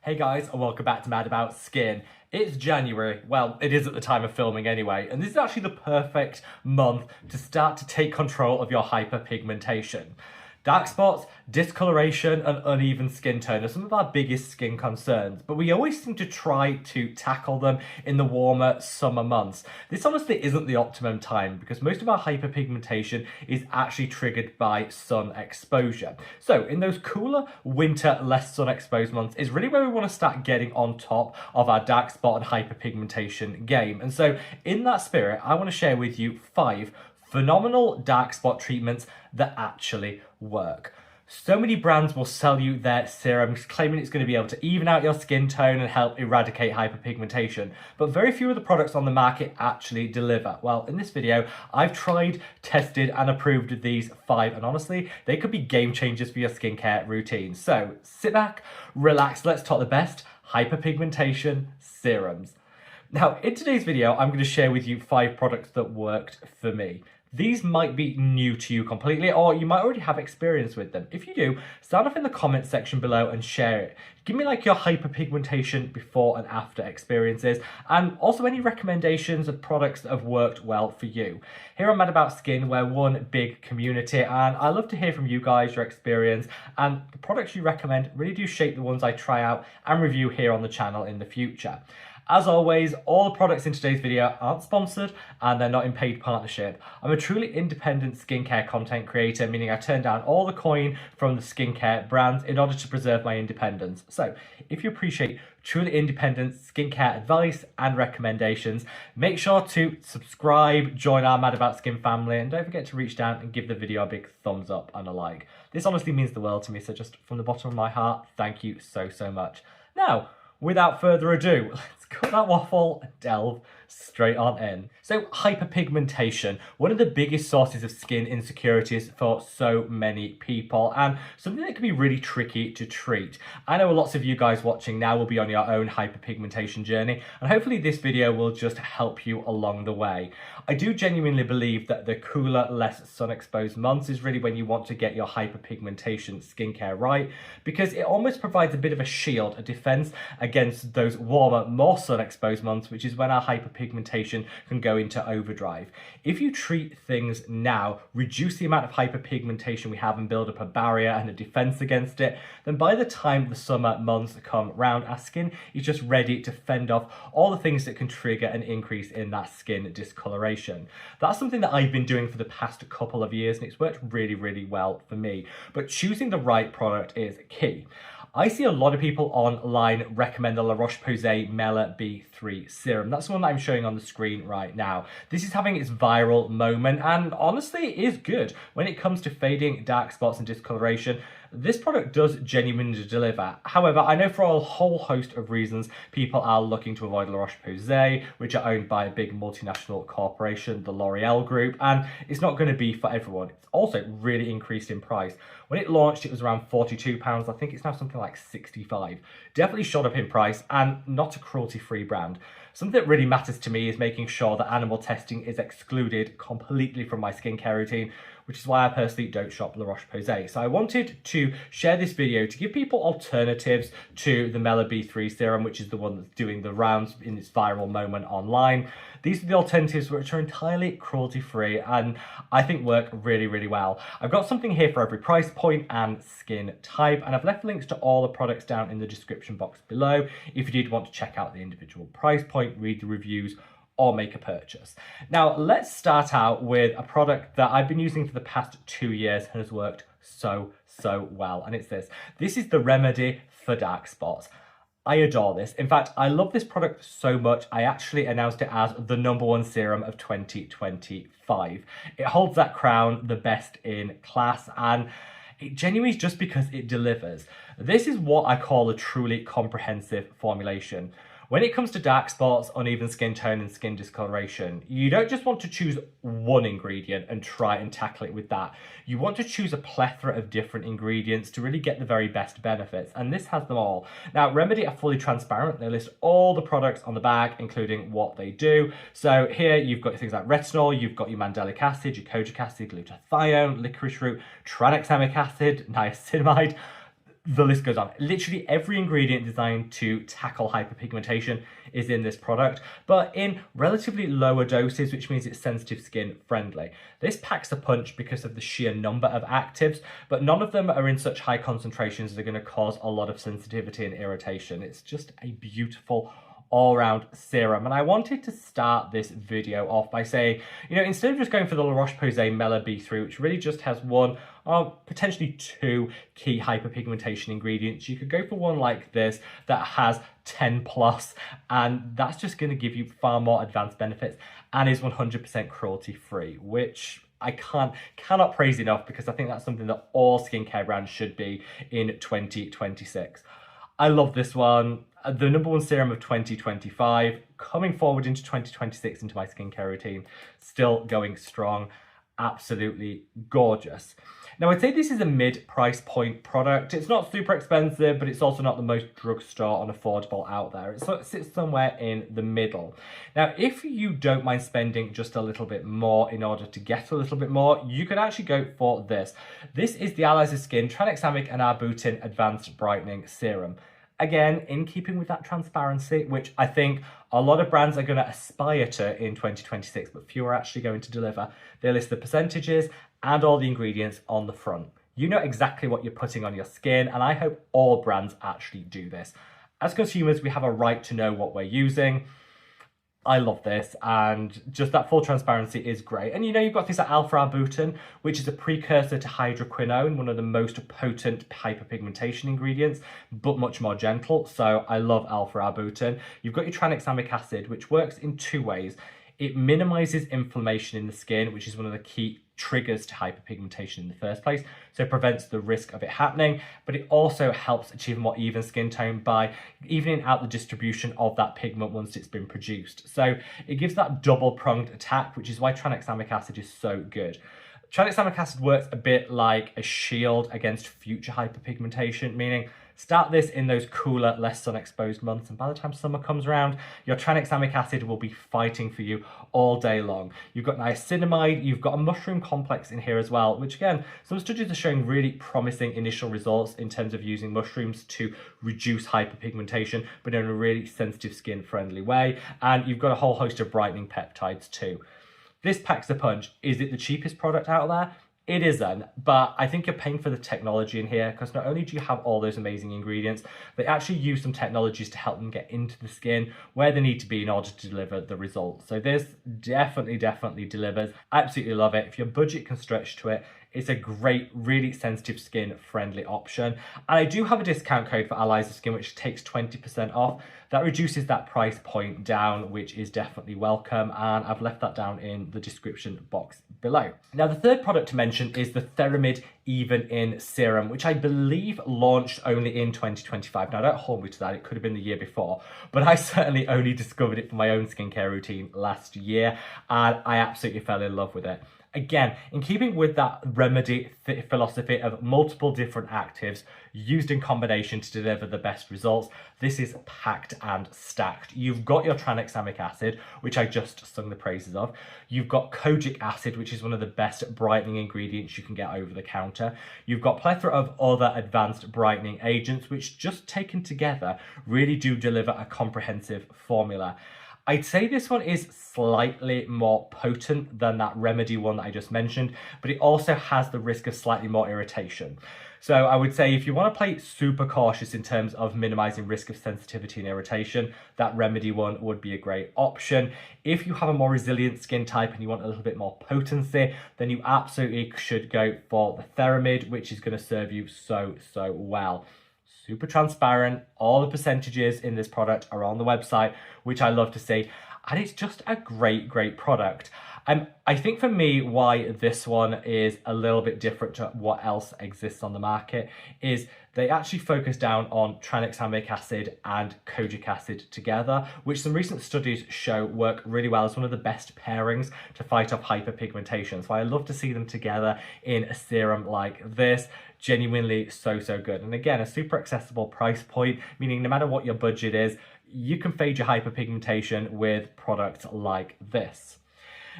Hey guys, and welcome back to Mad About Skin. It's January, well, it is at the time of filming anyway, and this is actually the perfect month to start to take control of your hyperpigmentation. Dark spots, discoloration, and uneven skin tone are some of our biggest skin concerns, but we always seem to try to tackle them in the warmer summer months. This honestly isn't the optimum time because most of our hyperpigmentation is actually triggered by sun exposure. So in those cooler, winter, less sun exposed months is really where we want to start getting on top of our dark spot and hyperpigmentation game. And so in that spirit, I want to share with you 5 phenomenal dark spot treatments that actually work. So many brands will sell you their serums claiming it's going to be able to even out your skin tone and help eradicate hyperpigmentation, but very few of the products on the market actually deliver. Well, in this video, I've tried, tested, and approved these 5, and honestly, they could be game changers for your skincare routine. So sit back, relax, let's talk the best hyperpigmentation serums. Now, in today's video, I'm going to share with you 5 products that worked for me. These might be new to you completely, or you might already have experience with them. If you do, start off in the comments section below and share it. Give me like your hyperpigmentation before and after experiences, and also any recommendations of products that have worked well for you. Here on Mad About Skin, we're one big community, and I love to hear from you guys, your experience, and the products you recommend really do shape the ones I try out and review here on the channel in the future. As always, all the products in today's video aren't sponsored and they're not in paid partnership. I'm a truly independent skincare content creator, meaning I turn down all the coin from the skincare brands in order to preserve my independence. So if you appreciate truly independent skincare advice and recommendations, make sure to subscribe, join our Mad About Skin family, and don't forget to reach down and give the video a big thumbs up and a like. This honestly means the world to me, so just from the bottom of my heart, thank you so much. Now, without further ado, let's cut that waffle and delve straight on in. So hyperpigmentation, one of the biggest sources of skin insecurities for so many people, and something that can be really tricky to treat. I know lots of you guys watching now will be on your own hyperpigmentation journey, and hopefully this video will just help you along the way. I do genuinely believe that the cooler, less sun exposed months is really when you want to get your hyperpigmentation skincare right, because it almost provides a bit of a shield, a defense against those warmer, more sun exposed months, which is when our hyperpigmentation can go into overdrive. If you treat things now, reduce the amount of hyperpigmentation we have and build up a barrier and a defense against it, then by the time the summer months come round, our skin is just ready to fend off all the things that can trigger an increase in that skin discoloration. That's something that I've been doing for the past couple of years, and it's worked really well for me. But choosing the right product is key. I see a lot of people online recommend the roche-posay Mela B3 serum. That's the one that I'm showing on the screen right now. This is having its viral moment, and honestly it is good. When it comes to fading dark spots and discoloration, this product does genuinely deliver. However, I know for a whole host of reasons people are looking to avoid La Roche-Posay, which are owned by a big multinational corporation, the L'Oreal group, and it's not going to be for everyone. It's also really increased in price. When it launched, it was around £42. I think it's now something like 65. Definitely shot up in price, and not a cruelty-free brand. Something that really matters to me is making sure that animal testing is excluded completely from my skincare routine, which is why I personally don't shop La Roche-Posay. So I wanted to share this video to give people alternatives to the Mela B3 serum, which is the one that's doing the rounds in its viral moment online. These are the alternatives which are entirely cruelty-free and I think work really well. I've got something here for every price point and skin type, and I've left links to all the products down in the description box below if you did want to check out the individual price point, read the reviews, or make a purchase. Now, let's start out with a product that I've been using for the past 2 years and has worked so well, and it's this. This is the remedy for dark spots. I adore this. In fact, I love this product so much, I actually announced it as the #1 serum of 2025. It holds that crown, the best in class, and it genuinely is just because it delivers. This is what I call a truly comprehensive formulation. When it comes to dark spots, uneven skin tone and skin discoloration, you don't just want to choose one ingredient and try and tackle it with that. You want to choose a plethora of different ingredients to really get the very best benefits, and this has them all. Now, Remedy are fully transparent. They list all the products on the bag, including what they do. So here you've got things like retinol, you've got your mandelic acid, your kojic acid, glutathione, licorice root, tranexamic acid, niacinamide. the list goes on. Literally every ingredient designed to tackle hyperpigmentation is in this product, but in relatively lower doses, which means it's sensitive skin friendly. This packs a punch because of the sheer number of actives, but none of them are in such high concentrations that are going to cause a lot of sensitivity and irritation. It's just a beautiful all-round serum. And I wanted to start this video off by saying, you know, instead of just going for the roche-posay Mela B3, which really just has one or potentially two key hyperpigmentation ingredients, you could go for one like this that has 10 plus, and that's just going to give you far more advanced benefits and is 100% cruelty free, which I cannot praise enough, because I think that's something that all skincare brands should be in 2026. I love this one. The #1 serum of 2025, coming forward into 2026 into my skincare routine, still going strong, absolutely gorgeous. Now, I'd say this is a mid-price point product. It's not super expensive, but it's also not the most drugstore unaffordable out there. It sits somewhere in the middle. Now, if you don't mind spending just a little bit more in order to get a little bit more, you could actually go for this. This is the Allies of Skin Tranexamic and Arbutin Advanced Brightening Serum. Again, in keeping with that transparency, which I think a lot of brands are going to aspire to in 2026, but few are actually going to deliver. They list the percentages and all the ingredients on the front. You know exactly what you're putting on your skin, and I hope all brands actually do this. As consumers, we have a right to know what we're using. I love this, and just that full transparency is great. And you know, you've got things like alpha-arbutin, which is a precursor to hydroquinone, one of the most potent hyperpigmentation ingredients, but much more gentle. So I love alpha-arbutin. You've got your tranexamic acid, which works in two ways. It minimizes inflammation in the skin, which is one of the key triggers to hyperpigmentation in the first place, so it prevents the risk of it happening, but it also helps achieve a more even skin tone by evening out the distribution of that pigment once it's been produced. So it gives that double-pronged attack, which is why tranexamic acid is so good. Tranexamic acid works a bit like a shield against future hyperpigmentation, meaning start this in those cooler, less sun-exposed months, and by the time summer comes around, your tranexamic acid will be fighting for you all day long. You've got niacinamide, you've got a mushroom complex in here as well, which again, some studies are showing really promising initial results in terms of using mushrooms to reduce hyperpigmentation, but in a really sensitive skin-friendly way. And you've got a whole host of brightening peptides too. This packs a punch. Is it the cheapest product out there? It isn't, but I think you're paying for the technology in here, because not only do you have all those amazing ingredients, they actually use some technologies to help them get into the skin where they need to be in order to deliver the results. So this definitely delivers. I absolutely love it. If your budget can stretch to it, it's a great, really sensitive skin friendly option. And I do have a discount code for Allies of Skin, which takes 20% off. That reduces that price point down, which is definitely welcome. And I've left that down in the description box below. Now, the third product to mention is the Theramid Even In Serum, which I believe launched only in 2025. Now, don't hold me to that. It could have been the year before, but I certainly only discovered it for my own skincare routine last year, and I absolutely fell in love with it. Again, in keeping with that remedy philosophy of multiple different actives used in combination to deliver the best results, this is packed and stacked. You've got your tranexamic acid, which I just sung the praises of. You've got kojic acid, which is one of the best brightening ingredients you can get over the counter. You've got a plethora of other advanced brightening agents, which just taken together really do deliver a comprehensive formula. I'd say this one is slightly more potent than that remedy one that I just mentioned, but it also has the risk of slightly more irritation. So I would say if you want to play super cautious in terms of minimizing risk of sensitivity and irritation, that remedy one would be a great option. If you have a more resilient skin type and you want a little bit more potency, then you absolutely should go for the Theramid, which is going to serve you so well. Super transparent. All the percentages in this product are on the website, which I love to see. And it's just a great product. I think for me, why this one is a little bit different to what else exists on the market is they actually focus down on tranexamic acid and kojic acid together, which some recent studies show work really well as one of the best pairings to fight off hyperpigmentation. So I love to see them together in a serum like this. Genuinely so good. And again, a super accessible price point, meaning no matter what your budget is, you can fade your hyperpigmentation with products like this.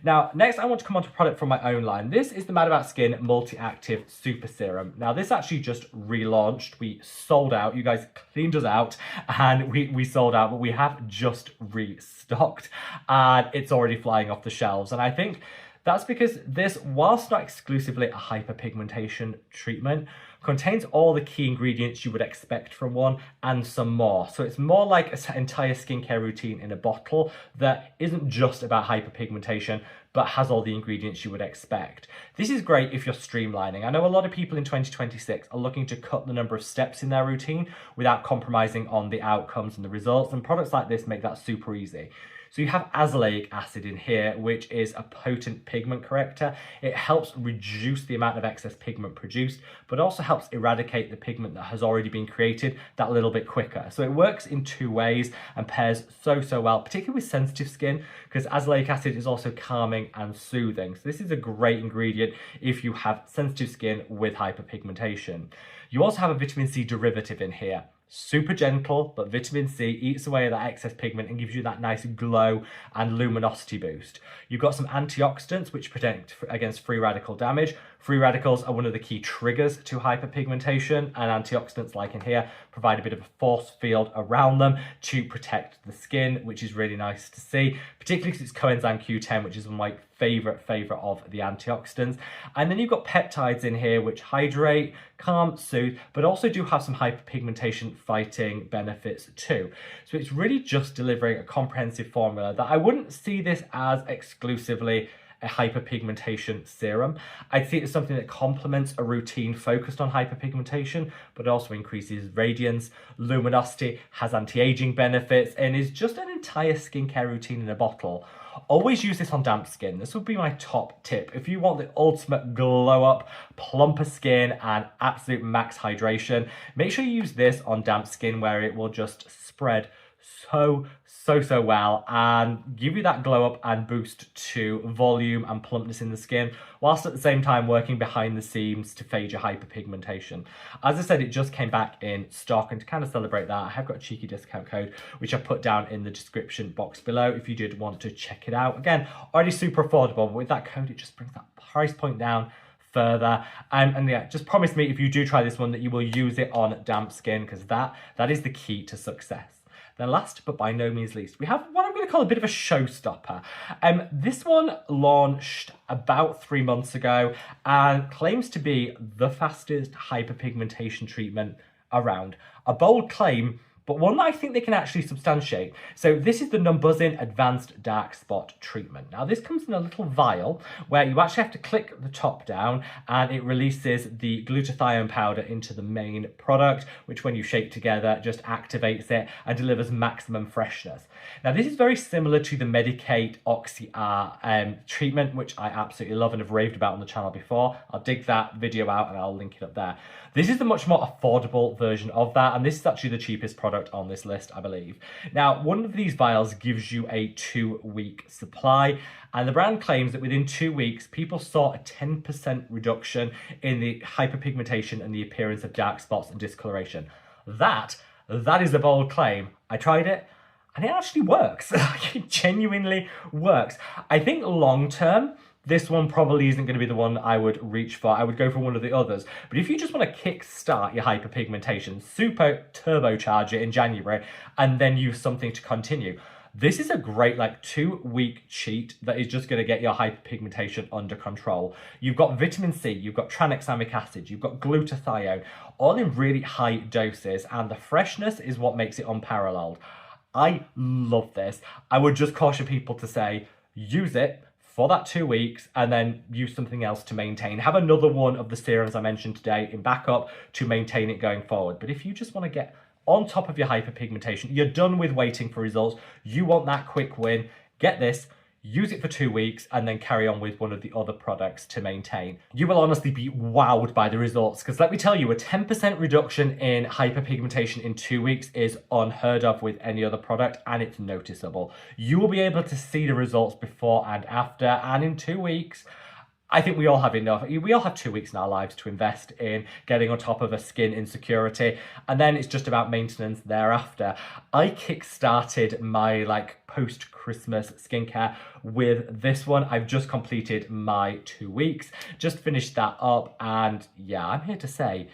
Now, next I want to come on to a product from my own line. This is the Mad About Skin Multi-Active Super Serum. Now, this actually just relaunched. We sold out. You guys cleaned us out and we sold out, but we have just restocked and it's already flying off the shelves. And I think that's because this, whilst not exclusively a hyperpigmentation treatment, contains all the key ingredients you would expect from one and some more. So it's more like an entire skincare routine in a bottle that isn't just about hyperpigmentation, but has all the ingredients you would expect. This is great if you're streamlining. I know a lot of people in 2026 are looking to cut the number of steps in their routine without compromising on the outcomes and the results, and products like this make that super easy. So you have azelaic acid in here, which is a potent pigment corrector. It helps reduce the amount of excess pigment produced, but also helps eradicate the pigment that has already been created that little bit quicker. So it works in two ways and pairs so well, particularly with sensitive skin, because azelaic acid is also calming and soothing. So this is a great ingredient if you have sensitive skin with hyperpigmentation. You also have a vitamin C derivative in here. Super gentle, but vitamin C eats away at that excess pigment and gives you that nice glow and luminosity boost. You've got some antioxidants which protect against free radical damage. Free radicals are one of the key triggers to hyperpigmentation, and antioxidants like in here provide a bit of a force field around them to protect the skin, which is really nice to see, particularly because it's coenzyme Q10, which is one of my favorite of the antioxidants. And then you've got peptides in here which hydrate, calm, soothe, but also do have some hyperpigmentation fighting benefits too. So it's really just delivering a comprehensive formula that I wouldn't see this as exclusively a hyperpigmentation serum. I'd see it as something that complements a routine focused on hyperpigmentation, but also increases radiance, luminosity, has anti-aging benefits, and is just an entire skincare routine in a bottle. Always use this on damp skin. This would be my top tip. If you want the ultimate glow up, plumper skin, and absolute max hydration, make sure you use this on damp skin where it will just spread so well and give you that glow up and boost to volume and plumpness in the skin, whilst at the same time working behind the scenes to fade your hyperpigmentation. As I said, it just came back in stock, and to kind of celebrate that, I have got a cheeky discount code which I put down in the description box below if you did want to check it out. Again, already super affordable, but with that code it just brings that price point down further. And yeah, just promise me if you do try this one that you will use it on damp skin, because that is the key to success. Then last, but by no means least, we have what I'm going to call a bit of a showstopper. This one launched about 3 months ago and claims to be the fastest hyperpigmentation treatment around. A bold claim, but one that I think they can actually substantiate. So this is the numbuzin Advanced Dark Spot Treatment. Now this comes in a little vial where you actually have to click the top down and it releases the glutathione powder into the main product, which when you shake together just activates it and delivers maximum freshness. Now this is very similar to the Medicate Oxy R treatment, which I absolutely love and have raved about on the channel before. I'll dig that video out and I'll link it up there. This is the much more affordable version of that, and this is actually the cheapest product on this list, I believe. Now, one of these vials gives you a 2-week supply, and the brand claims that within 2 weeks, people saw a 10% reduction in the hyperpigmentation and the appearance of dark spots and discoloration. That is a bold claim. I tried it, and it actually works. It genuinely works. I think long term, this one probably isn't going to be the one I would reach for. I would go for one of the others. But if you just want to kickstart your hyperpigmentation, super turbocharge it in January, and then use something to continue, this is a great 2-week cheat that is just going to get your hyperpigmentation under control. You've got vitamin C, you've got tranexamic acid, you've got glutathione, all in really high doses, and the freshness is what makes it unparalleled. I love this. I would just caution people to say, use it for that 2 weeks and then use something else to maintain. Have another one of the serums I mentioned today in backup to maintain it going forward. But if you just want to get on top of your hyperpigmentation, you're done with waiting for results, you want that quick win, get this, use it for 2 weeks, and then carry on with one of the other products to maintain. You will honestly be wowed by the results, because let me tell you, a 10% reduction in hyperpigmentation in 2 weeks is unheard of with any other product, and it's noticeable. You will be able to see the results before and after, and in 2 weeks, I think we all have enough. We all have 2 weeks in our lives to invest in getting on top of a skin insecurity, and then it's just about maintenance thereafter. I kick-started my like post-Christmas skincare with this one. I've just completed my 2 weeks, just finished that up, and yeah, I'm here to say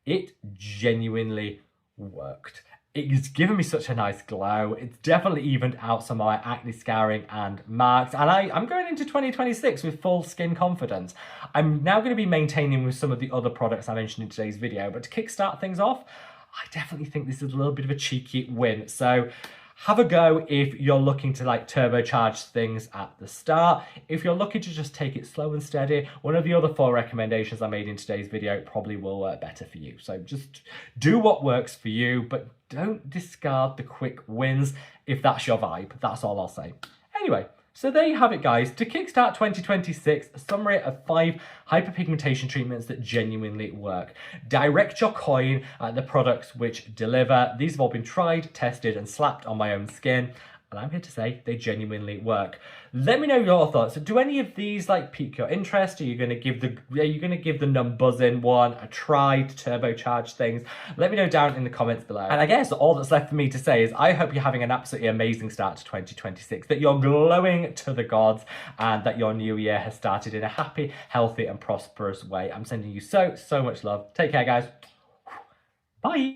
it genuinely worked. It's given me such a nice glow. It's definitely evened out some of my acne scarring and marks. And I'm going into 2026 with full skin confidence. I'm now going to be maintaining with some of the other products I mentioned in today's video. But to kickstart things off, I definitely think this is a little bit of a cheeky win. So have a go if you're looking to like turbocharge things at the start. If you're looking to just take it slow and steady, one of the other 4 recommendations I made in today's video probably will work better for you. So just do what works for you, but don't discard the quick wins if that's your vibe. That's all I'll say. Anyway, so there you have it, guys. To kickstart 2026, a summary of 5 hyperpigmentation treatments that genuinely work. Direct your coin at the products which deliver. These have all been tried, tested, and slapped on my own skin, and I'm here to say they genuinely work. Let me know your thoughts. Do any of these like pique your interest? Are you going to give the numbuzin one a try to turbocharge things? Let me know down in the comments below. And I guess all that's left for me to say is I hope you're having an absolutely amazing start to 2026, that you're glowing to the gods, and that your new year has started in a happy, healthy, and prosperous way. I'm sending you so much love. Take care, guys. Bye.